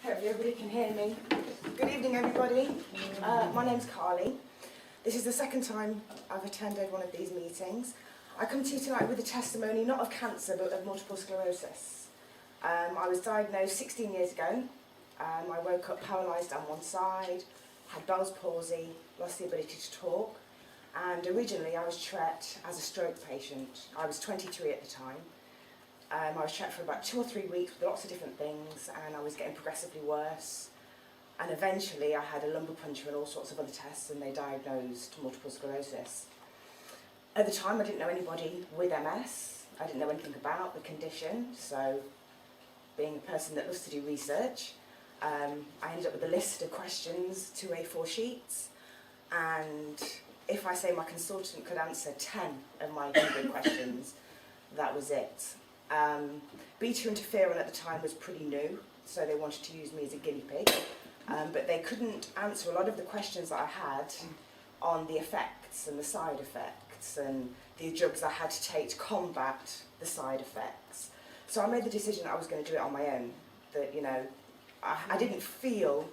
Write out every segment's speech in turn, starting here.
Hopefully everybody can hear me. Good evening, everybody. My name's Carly. This is the second time I've attended one of these meetings. I come to you tonight with a testimony, not of cancer, but of multiple sclerosis. I was diagnosed 16 years ago. I woke up paralysed on one side, had Bell's palsy, lost the ability to talk, and originally I was treated as a stroke patient. I was 23 at the time. I was checked for about 2 or 3 weeks with lots of different things, and I was getting progressively worse. And eventually I had a lumbar puncture and all sorts of other tests, and they diagnosed multiple sclerosis. At the time I didn't know anybody with MS. I didn't know anything about the condition, so being a person that loves to do research, I ended up with a list of questions, 2 A4 sheets, and if I say my consultant could answer 10 of my 100 questions, that was it. Beta interferon at the time was pretty new, so they wanted to use me as a guinea pig, but they couldn't answer a lot of the questions that I had on the effects and the side effects and the drugs I had to take to combat the side effects. So I made the decision that I was going to do it on my own, that, you know, I didn't feel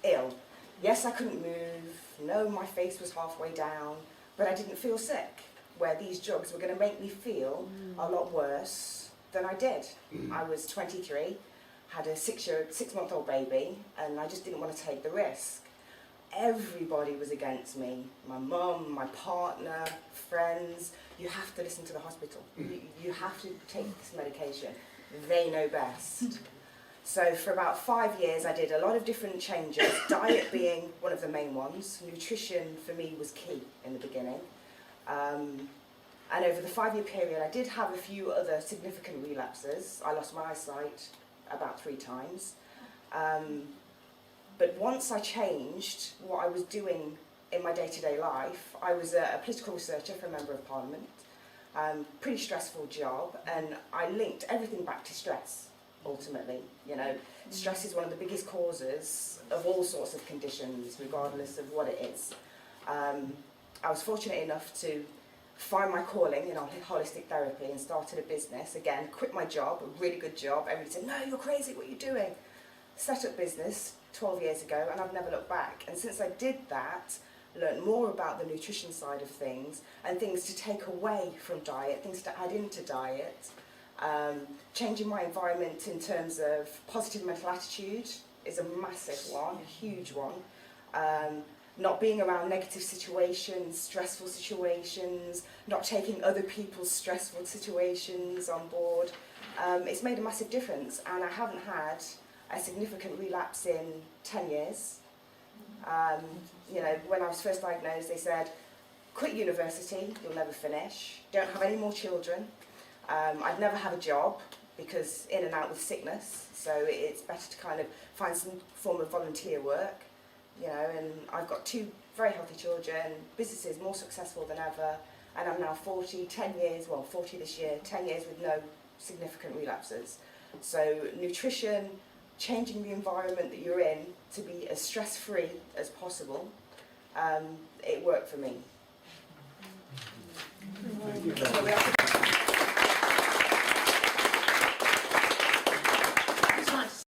ill. Yes, I couldn't move, no, my face was halfway down, but I didn't feel sick, where these drugs were going to make me feel a lot worse than I did. I was 23, had a 6-month-old baby, and I just didn't want to take the risk. Everybody was against me. My mum, my partner, friends. You have to listen to the hospital. You have to take this medication. They know best. So for about 5 years I did a lot of different changes, diet being one of the main ones. Nutrition for me was key in the beginning. And over the 5-year period, I did have a few other significant relapses. I lost my eyesight about 3 times. But once I changed what I was doing in my day-to-day life, I was a political researcher for a Member of Parliament. Pretty stressful job, and I linked everything back to stress, ultimately. You know, stress is one of the biggest causes of all sorts of conditions, regardless of what it is. I was fortunate enough to find my calling in holistic therapy and started a business. Again, quit my job, a really good job. Everybody said, no, you're crazy, what are you doing? Set up business 12 years ago, and I've never looked back. And since I did that, learned more about the nutrition side of things and things to take away from diet, things to add into diet, changing my environment in terms of positive mental attitude is a massive one, a huge one. Not being around negative situations, stressful situations, not taking other people's stressful situations on board. It's made a massive difference, and I haven't had a significant relapse in 10 years. You know, when I was first diagnosed, they said, quit university, you'll never finish, don't have any more children. I'd never have a job, because in and out with sickness, so it's better to kind of find some form of volunteer work. You know, and I've got 2 very healthy children, businesses more successful than ever, and I'm now 40 this year, 10 years with no significant relapses. So nutrition, changing the environment that you're in to be as stress-free as possible, it worked for me.